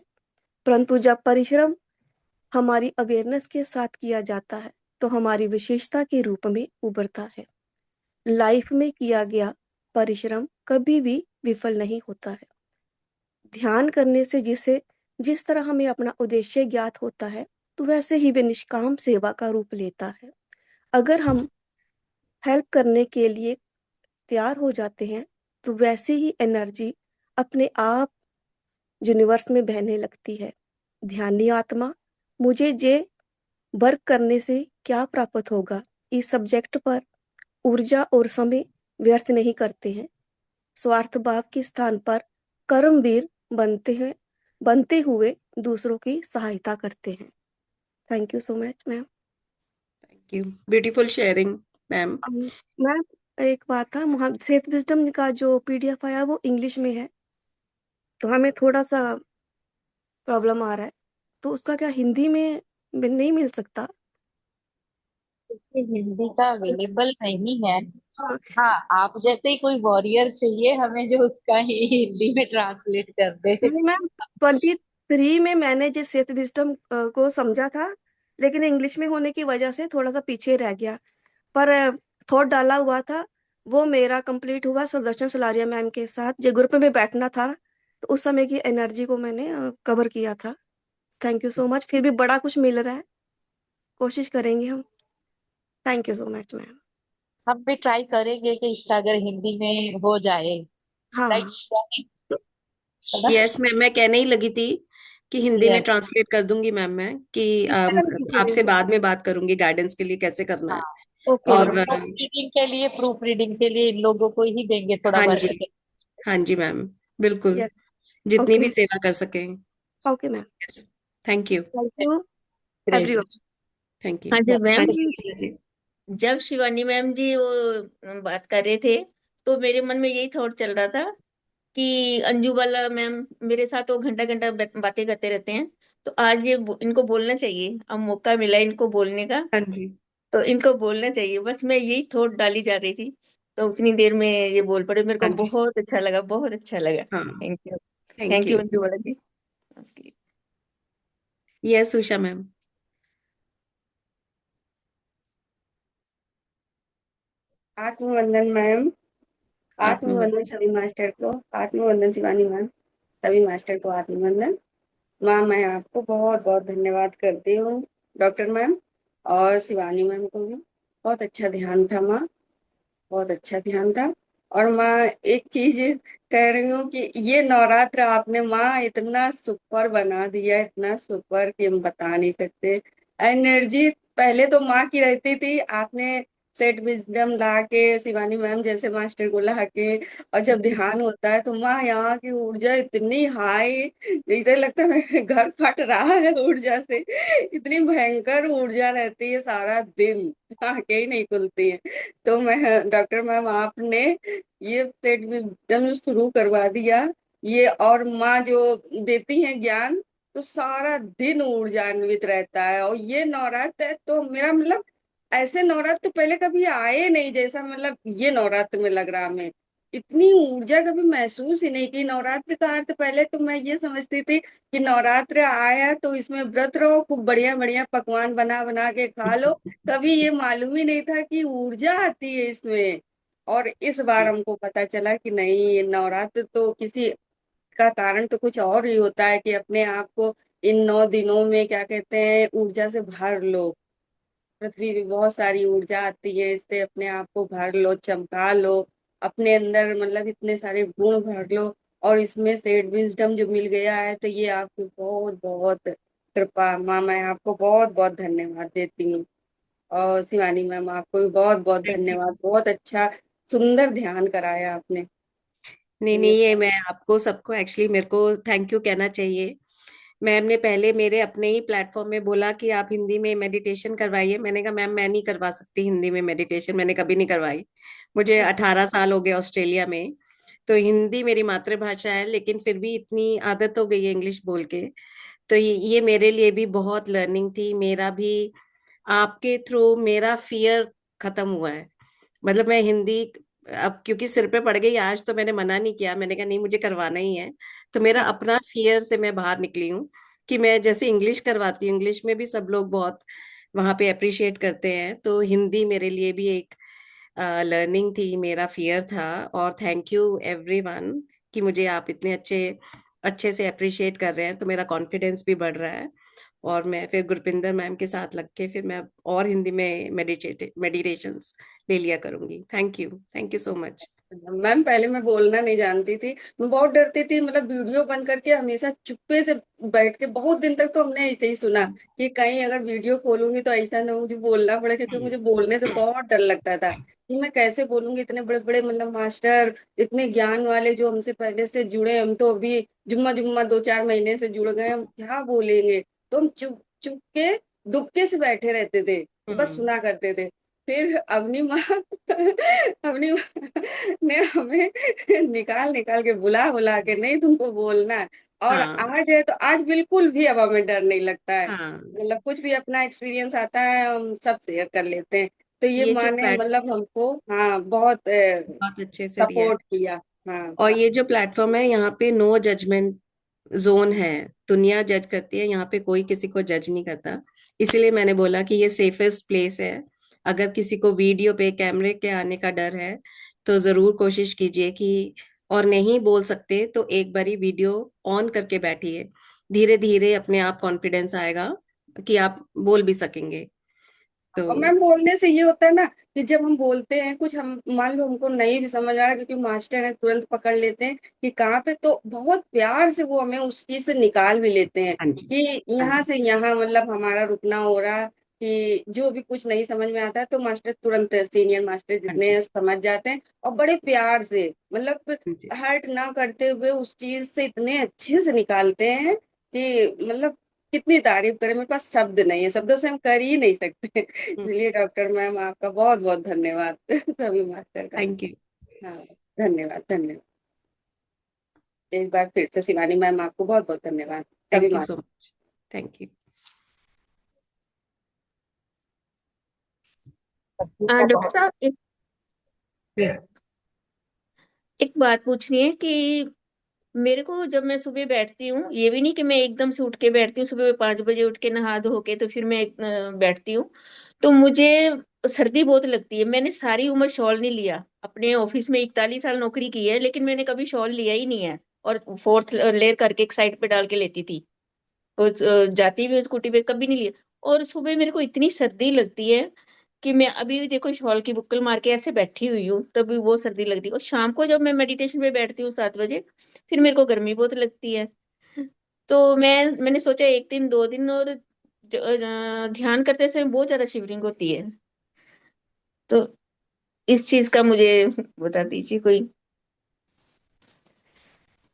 परंतु जब परिश्रम हमारी अवेयरनेस के साथ किया जाता है, तो हमारी विशेषता के रूप में उभरता है। लाइफ में किया गया परिश्रम कभी भी विफल नहीं होता है। ध्यान करने से जिस तरह हमें अपना उद्देश्य ज्ञात होता है, तो वैसे ही वे निष्काम सेवा का रूप लेता है। अगर हम हेल्प करने के लिए तैयार हो जाते हैं, तो वैसे ही एनर्जी अपने आप यूनिवर्स में बहने लगती है। ध्यानी आत्मा, मुझे जे वर्क करने से क्या प्राप्त होगा, इस सब्जेक्ट पर ऊर्जा और समय व्यर्थ नहीं करते हैं। स्वार्थ भाव के स्थान पर कर्मवीर बनते हुए दूसरों की सहायता करते हैं। Thank you so much ma'am. Thank you, beautiful sharing ma'am. Ma'am, एक बात था, सेहत विजडम का जो पीडीएफ आया वो इंग्लिश में है, तो हमें थोड़ा सा प्रॉब्लम आ रहा है, तो उसका क्या हिंदी में नहीं मिल सकता? इसमें हिंदी का अवेलेबल नहीं है। हाँ हाँ, आप जैसे ही कोई वॉरियर चाहिए हमें जो उसका ही हिंदी में ट्रांसलेट कर दे। नहीं मैम, 23 में मैंने जिस सेहत विजडम को समझा था, लेकिन इंग्लिश में होने की वजह से थोड़ा सा पीछे रह गया। पर थॉट डाला हुआ था, वो मेरा कंप्लीट हुआ सुदर्शन सलारिया मैम के साथ, जो ग्रुप में बैठना था, तो उस समय की एनर्जी को मैंने कवर किया था। थैंक यू सो मच, फिर भी बड़ा कुछ मिल रहा है, कोशिश करेंगे हम। Thank you so much ma'am. हम भी ट्राई करेंगे कि इसका अगर हिंदी में हो जाए। राइट, हाँ। है ना? यस मैम, मैं कहने ही लगी थी कि हिंदी में यस। ट्रांसलेट कर दूंगी मैम, मैं कि मैम कीजिए। आपसे बाद में बात करूंगी गाइडेंस के लिए कैसे करना हाँ, है। ओके और और मैम। प्रूफ रीडिंग के लिए इन लोगों को ही देंगे थोड़ा हाँ वर्क। जी, हाँ जी मैम, बिल्कुल, यस। जितनी ओके। भी सेवा कर सकें। Okay ma'am. Thank you. Thank you great. Everyone. Thank you. हाँ जी हाँ मैम, जी शीला जी। जब शिवानी मैम जी वो बात कर रहे थे, तो मेरे मन में यही थॉट चल रहा था कि अंजू वाला मैम मेरे साथ वो घंटा घंटा बातें करते रहते हैं, तो आज इनको बोलना चाहिए, अब मौका मिला इनको बोलने का, हाँ जी। तो इनको बोलना चाहिए। बस मैं यही थॉट डाली जा रही थी, तो उतनी देर में ये बोल पड़े, मेरे को हाँ जी। बहुत अच्छा लगा, बहुत अच्छा लगा। हाँ। Thank you. Thank thank you you. Anju वाला जी। Okay. Yes Usha ma'am. आत्मवंदन ma'am. आत्मवंदन आत्मवंदन। सभी मास्टर को। आत्मवंदन शिवानी मैम। सभी मास्टर को आत्मवंदन। माँ, मैं आपको बहुत बहुत धन्यवाद करती हूँ, डॉक्टर मैम, और शिवानी मैम को भी। बहुत अच्छा ध्यान था माँ, बहुत अच्छा ध्यान था। और माँ, एक चीज कह रही हूँ कि ये नवरात्र आपने माँ इतना सुपर बना दिया, इतना सुपर कि हम बता नहीं सकते। एनर्जी पहले तो माँ की रहती थी, आपने सेट विजडम ला के शिवानी मैम जैसे मास्टर को ला के, और जब ध्यान होता है तो माँ यहाँ की ऊर्जा इतनी हाई, जैसे लगता है घर फट रहा है ऊर्जा से। इतनी भयंकर ऊर्जा रहती है सारा दिन, आंखें ही नहीं खुलती है। तो मैं, डॉक्टर मैम, आपने ये सेट एकदम शुरू करवा दिया ये, और माँ जो देती हैं ज्ञान, तो सारा दिन ऊर्जान्वित रहता है। और ये नवरात्र है तो मेरा मतलब, ऐसे नवरात्र तो पहले कभी आए नहीं जैसा मतलब ये नवरात्र में लग रहा हमें। इतनी ऊर्जा कभी महसूस ही नहीं की। नवरात्र का अर्थ पहले तो मैं ये समझती थी कि नवरात्र आया तो इसमें व्रत रहो, खूब बढ़िया बढ़िया पकवान बना बना के खा लो। कभी ये मालूम ही नहीं था कि ऊर्जा आती है इसमें। और इस बार हमको पता चला कि नहीं, ये नवरात्र तो किसी का कारण तो कुछ और ही होता है कि अपने आप को इन 9 दिनों में क्या कहते हैं ऊर्जा से भर लो। पृथ्वी भी बहुत सारी ऊर्जा आती है, इससे अपने आप को भर लो, चमका लो, अपने अंदर मतलब इतने सारे गुण भर लो। और इसमें से विजडम जो मिल गया है तो ये आपकी बहुत बहुत कृपा माँ। मैं आपको बहुत बहुत धन्यवाद देती हूँ। और शिवानी मैम आपको भी बहुत बहुत धन्यवाद। बहुत अच्छा सुंदर ध्यान कराया आपने। नहीं ये नहीं, ये मैं आपको सबको एक्चुअली मेरे को थैंक यू कहना चाहिए। मैम ने पहले मेरे अपने ही प्लेटफॉर्म में बोला कि आप हिंदी में मेडिटेशन करवाइए। मैंने कहा मैम मैं नहीं करवा सकती हिंदी में मेडिटेशन, मैंने कभी नहीं करवाई। मुझे 18 साल हो गए ऑस्ट्रेलिया में, तो हिंदी मेरी मातृभाषा है, लेकिन फिर भी इतनी आदत हो गई है इंग्लिश बोल के। तो ये मेरे लिए भी बहुत लर्निंग थी। मेरा भी आपके थ्रू मेरा फियर खत्म हुआ है। मतलब मैं हिंदी अब क्योंकि सिर पे पड़ गई आज, तो मैंने मना नहीं किया, मैंने कहा नहीं मुझे करवाना ही है। तो मेरा अपना फियर से मैं बाहर निकली हूँ कि मैं जैसे इंग्लिश करवाती हूँ, इंग्लिश में भी सब लोग बहुत वहां पे अप्रिशिएट करते हैं, तो हिंदी मेरे लिए भी एक लर्निंग थी, मेरा फियर था। और थैंक यू एवरीवन कि मुझे आप इतने अच्छे अच्छे से अप्रिशिएट कर रहे हैं, तो मेरा कॉन्फिडेंस भी बढ़ रहा है। और मैं फिर गुरपिंदर मैम के साथ लग के फिर मैं और हिंदी में मेडिटेशंस ले लिया करूंगी। Thank you so much. Ma'am पहले मैं बोलना नहीं जानती थी। मैं बहुत डरती थी, मतलब वीडियो बंद करके हमेशा चुप्पे से बैठ के बहुत दिन तक तो हमने ऐसे ही सुना कि कहीं अगर वीडियो खोलूंगी तो ऐसा ना मुझे बोलना पड़े, क्योंकि मुझे बोलने से बहुत डर लगता था कि मैं कैसे बोलूंगी। इतने बड़े बड़े मतलब मास्टर, इतने ज्ञान वाले जो हमसे पहले से जुड़े, हम तो अभी जुम्मा जुम्मा 2-4 महीने से जुड़ गए, हम क्या बोलेंगे। तो हम चुप चुप के दुबके से बैठे रहते थे, बस हम्म। सुना करते थे। फिर अपनी माँ अपनी ने हमें निकाल निकाल के बुला बुला के नहीं तुमको बोलना है। और हाँ आज है तो आज बिल्कुल भी अब हमें डर नहीं लगता है। हाँ, मतलब कुछ भी अपना एक्सपीरियंस आता है हम सब शेयर कर लेते हैं। तो ये ये जो माँ ने प्लेट मतलब हमको हाँ बहुत बहुत अच्छे से दिया है। सपोर्ट किया। हाँ और ये जो प्लेटफॉर्म है, यहाँ पे नो जजमेंट जोन है। दुनिया जज करती है, यहाँ पे कोई किसी को जज नहीं करता। इसीलिए मैंने बोला कि ये सेफेस्ट प्लेस है। अगर किसी को वीडियो पे कैमरे के आने का डर है तो जरूर कोशिश कीजिए कि, और नहीं बोल सकते तो एक बारी वीडियो ऑन करके बैठिए। धीरे धीरे अपने आप कॉन्फिडेंस आएगा कि आप बोल भी सकेंगे। तो और मैम बोलने से ये होता है ना कि जब हम बोलते हैं कुछ, हम मान लो हमको नहीं भी समझ आ रहा क्योंकि मास्टर है, तुरंत पकड़ लेते हैं कि कहाँ पे, तो बहुत प्यार से वो हमें उस चीज से निकाल भी लेते हैं हाँ जी, कि हाँ यहाँ जी, से यहाँ मतलब हमारा रुकना हो रहा, कि जो भी कुछ नहीं समझ में आता है तो मास्टर तुरंत, सीनियर मास्टर हाँ जितने जी, हैं समझ जाते हैं और बड़े प्यार से मतलब हाँ जी। हर्ट ना करते हुए उस चीज से इतने अच्छे से निकालते हैं कि मतलब कितनी तारीफ करें, मेरे पास शब्द नहीं है, शब्दों से हम कर ही नहीं सकते। इसलिए डॉक्टर मैम आपका बहुत बहुत धन्यवाद सभी मास्टर का। Thank you. हाँ धन्यवाद धन्यवाद। एक बार फिर से शिवानी मैम आपको बहुत बहुत धन्यवाद सभी thank you so master. Much. Thank you. Doctor साहब एक बात पूछनी है कि मेरे को जब मैं सुबह बैठती हूँ, ये भी नहीं कि मैं एकदम से उठ के बैठती हूँ, सुबह 5 बजे उठ के नहा धो के तो फिर मैं बैठती हूँ, तो मुझे सर्दी बहुत लगती है। मैंने सारी उम्र शॉल नहीं लिया, अपने ऑफिस में 41 साल नौकरी की है, लेकिन मैंने कभी शॉल लिया ही नहीं है। और फोर्थ लेयर करके एक साइड पे डाल के लेती थी, तो जाती भी स्कूटी पे कभी नहीं लिया। और सुबह मेरे को इतनी सर्दी लगती है कि मैं अभी भी देखो शॉल की बुक्कल मार के ऐसे बैठी हुई हूँ, तभी वो सर्दी लगती है। और शाम को जब मैं मेडिटेशन पे बैठती हूँ 7 बजे, फिर मेरे को गर्मी बहुत लगती है। तो मैंने सोचा एक दिन 2 दिन, और ध्यान करते समय बहुत ज्यादा शिवरिंग होती है। तो इस चीज का मुझे बता दीजिए कोई।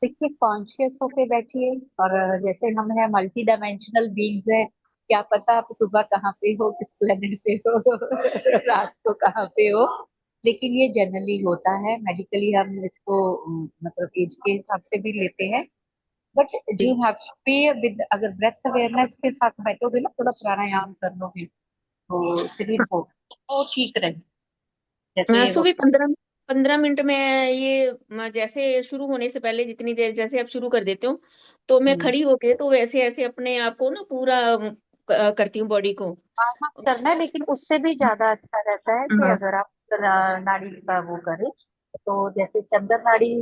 देखिए, कॉन्शियस होके बैठिए। और जैसे हम है मल्टी डायमेंशनल बीइंग्स है, क्या पता आप सुबह कहाँ पे हो, किस प्लेनेट पे हो रात को कहाँ पे हो। लेकिन ये जनरली होता है, मेडिकली हम इसको मतलब एज के हिसाब से भी लेते हैं। But you have to be with, अगर ब्रेथ अवेयरनेस के साथ बैठोगे ना, थोड़ा प्राणायाम कर लोगे तो शरीर को तो ठीक रहे। जैसे वो सुबह 15 मिनट 15 मिनट में ये जैसे शुरू होने से पहले जितनी देर जैसे आप शुरू कर देते हो, तो मैं खड़ी होके तो वैसे ऐसे अपने आप को ना पूरा करती हूँ बॉडी को। वार्म अप करना है, लेकिन उससे भी ज्यादा अच्छा रहता है कि हाँ अगर आप नाड़ी का वो करें, तो जैसे चंद्र नाड़ी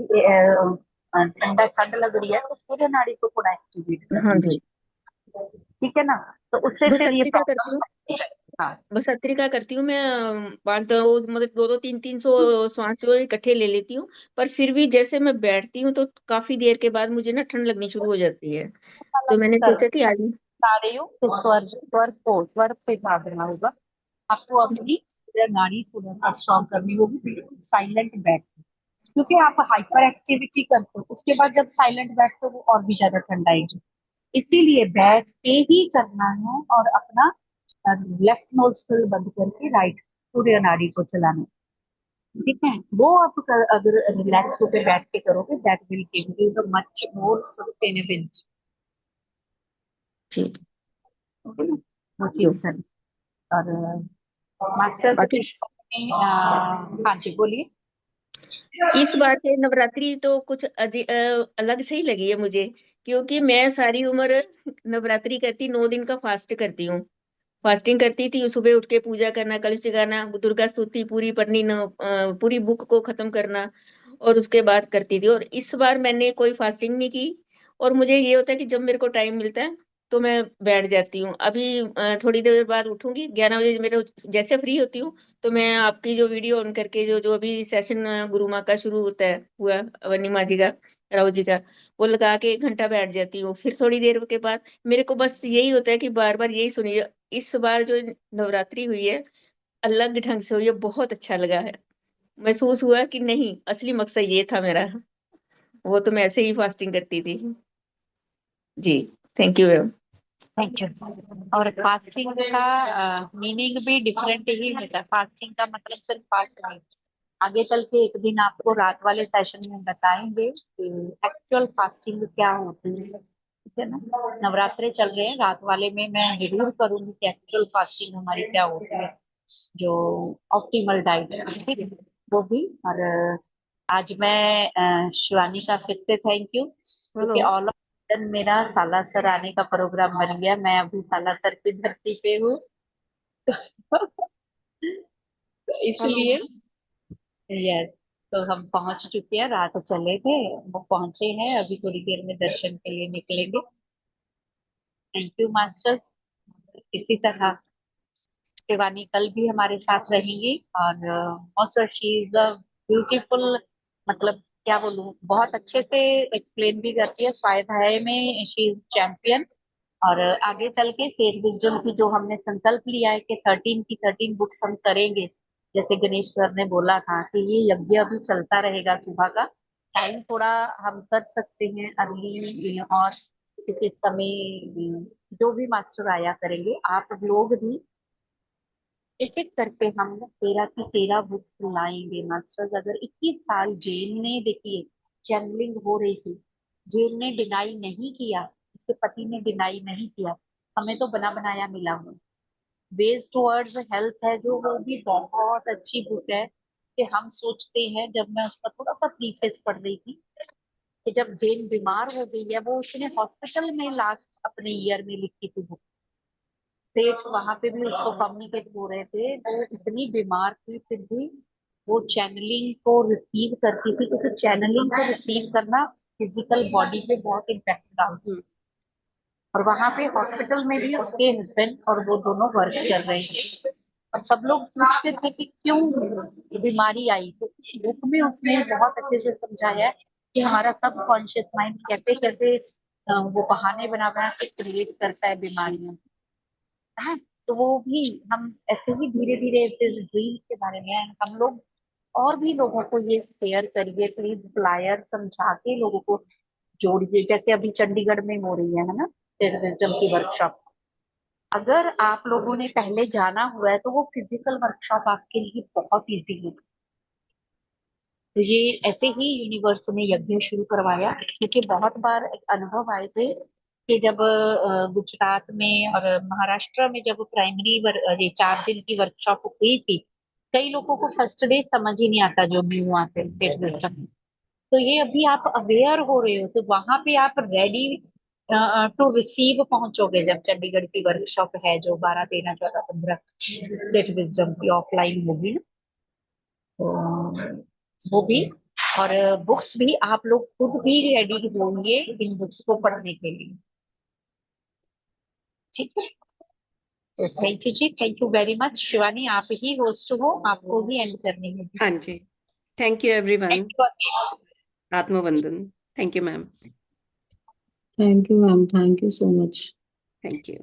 ठंडा ठंड लग रही है तो सूर्य नाड़ी को थोड़ा एक्टिवेट कर हाँ दीजिए। जी। ठीक है ना, तो उससे फिर ये भस्त्रिका करती हूँ। प्रॉब्लम। हाँ, भस्त्रिका करती हूँ मैं। 5 मतलब 200-300 श्वास जो है इकट्ठे ले लेती हूँ। पर फिर भी जैसे मैं बैठती हूँ तो काफी देर के बाद मुझे ना ठंड लगनी शुरू हो जाती है। तो अलग मैंने कर सोचा कि आज। बता रही हूँ कि स्वर पे भागना होगा आपको, अपनी नाड़ी थोड़ा सा स्ट्रॉन्ग करनी होगी, बिल्कुल साइलेंट बैठ के। क्योंकि आप हाइपर एक्टिविटी करते हो, उसके बाद जब साइलेंट बैठते हो वो और भी ज्यादा ठंड आएगी। इसीलिए बैठ के ही करना है, और अपना लेफ्ट नोस्ट्रिल बंद करके राइट सूर्य नाड़ी को चलाना है। ठीक है, वो आप अगर रिलैक्स होकर बैठ के करोगे, that will give you the much more sustainability. ठीक। वो चीज करें। और मास्टर बाकी हाँ जी बोलिए। इस बार के नवरात्रि तो कुछ अलग से ही लगी है मुझे। क्योंकि मैं सारी उम्र नवरात्रि करती, 9 दिन का फास्ट करती हूँ। फास्टिंग करती थी, सुबह उठ के पूजा करना, कलश जगाना, दुर्गा स्तुति पूरी पढ़नी, पूरी बुक को खत्म करना, और उसके बाद करती थी। और इस बार मैंने कोई फास्टिंग नहीं की। और मुझे ये होता है कि जब मेरे को टाइम मिलता है तो मैं बैठ जाती हूँ। अभी थोड़ी देर बाद उठूंगी, 11 बजे मेरे जैसे फ्री होती हूँ तो मैं आपकी जो वीडियो ऑन करके जो जो अभी सेशन गुरु माँ का शुरू होता है हुआ, अवनी माँ जी का, राव जी का, वो लगा के 1 घंटा बैठ जाती हूँ। फिर थोड़ी देर के बाद मेरे को बस यही होता है कि बार बार यही सुनिए। इस बार जो नवरात्रि हुई है अलग ढंग से हुई है, बहुत अच्छा लगा है। महसूस हुआ कि नहीं, असली मकसद ये था मेरा। वो तो मैं ऐसे ही फास्टिंग करती थी। जी। Thank you ma'am. Thank you. और फास्टिंग का मीनिंग भी डिफरेंट ही होता है। फास्टिंग का मतलब सिर्फ फास्ट नहीं। आगे चल के एक दिन आपको रात वाले सेशन में बताएंगे कि एक्चुअल फास्टिंग क्या होती है। ठीक है ना, नवरात्रे चल रहे हैं, रात वाले में मैं जरूर करूंगी कि एक्चुअल फास्टिंग हमारी क्या होती है, जो ऑप्टिमल डाइट है। ठीक है, वो भी। और आज मैं शिवानी का फिर से थैंक यू, हेलो। क्योंकि ऑल ऑफ सडन मेरा सालासर आने का प्रोग्राम बन गया। मैं अभी सालासर की धरती पे हूँ। तो हेलो। इसलिए यस, तो हम पहुंच चुके हैं। रात चले थे, वो पहुंचे हैं, अभी थोड़ी देर में दर्शन के लिए निकलेंगे। Thank you master. इसी तरह शिवानी कल भी हमारे साथ रहेंगी। और master she is a beautiful, मतलब क्या बोलूं, बहुत अच्छे से एक्सप्लेन भी करती है। स्वाध्याय में शी इज चैंपियन। और आगे चल के सेठ विजन की जो हमने संकल्प लिया है कि 13 की 13 बुक्स हम करेंगे, जैसे गणेश सर ने बोला था कि ये यज्ञ अभी चलता रहेगा। सुबह का टाइम थोड़ा हम कर सकते हैं अर्ली, और किसी समय जो भी मास्टर आया करेंगे, आप लोग भी एक एक करके हम 13 की 13 बुक्स लाएंगे। मास्टर्स अगर 21 साल जेल ने, देखिए, चैनलिंग हो रही थी, जेल ने डिनाई नहीं किया, उसके पति ने डिनाई नहीं किया, हमें तो बना बनाया मिला हुआ। वेज टुवर्ड्स हेल्थ है जो, वो भी बहुत अच्छी बुक है। कि हम सोचते हैं, जब मैं उसका थोड़ा सा प्रीफेस पढ़ रही थी, कि जब जेन बीमार हो गई है, वो उसने हॉस्पिटल में लास्ट अपने ईयर में लिखी थी बुक। सेठ वहां पे भी उसको कम्युनिकेट हो रहे थे, वो इतनी बीमार थी फिर भी वो चैनलिंग को रिसीव करती थी, क्योंकि चैनलिंग को रिसीव करना फिजिकल बॉडी पे बहुत इम्पैक्ट डालता है। और वहां पे हॉस्पिटल में भी उसके हस्बैंड और वो दोनों वर्क कर रहे थे। और सब लोग पूछते थे कि क्यों बीमारी आई, तो इस बुक में उसने बहुत अच्छे से समझाया है कि हमारा सब कॉन्शियस माइंड कैसे कैसे वो बहाने बना बना के क्रिएट करता है बीमारियां। है, तो वो भी हम ऐसे ही धीरे धीरे ड्रीम्स के बारे में हम लोग और भी लोगों को ये शेयर करिए प्लीज। फ्लायर समझा के लोगों को जोड़िए, जैसे अभी चंडीगढ़ में हो रही है ना टेररिज्म की वर्कशॉप। अगर आप लोगों ने पहले जाना हुआ है तो वो फिजिकल वर्कशॉप आपके लिए बहुत इजी है। तो ये ऐसे ही यूनिवर्स ने यज्ञ शुरू करवाया, क्योंकि बहुत बार एक अनुभव आए थे कि जब गुजरात में और महाराष्ट्र में जब प्राइमरी ये 4 दिन की वर्कशॉप हुई थी, कई लोगों को फर्स्ट डे समझ ही नहीं आता जो न्यू आते हैं। तो ये अभी आप अवेयर हो रहे हो, तो वहां पे आप रेडी टू रिसीव पहुंचोगे जब चंडीगढ़ की वर्कशॉप है जो 12, 13, 14, 15 स्टेट विजडम की ऑफलाइन होगी ना, तो वो भी। और बुक्स भी आप लोग खुद भी रेडी होंगे इन बुक्स को पढ़ने के लिए। ठीक है, तो थैंक यू जी, thank you very much. Shivani आप ही होस्ट हो, आपको ही एंड करनी होगी। हाँ जी, thank you everyone. Thank you again. आत्मवंदन। Thank you ma'am. Thank you, ma'am. Thank you so much. Thank you.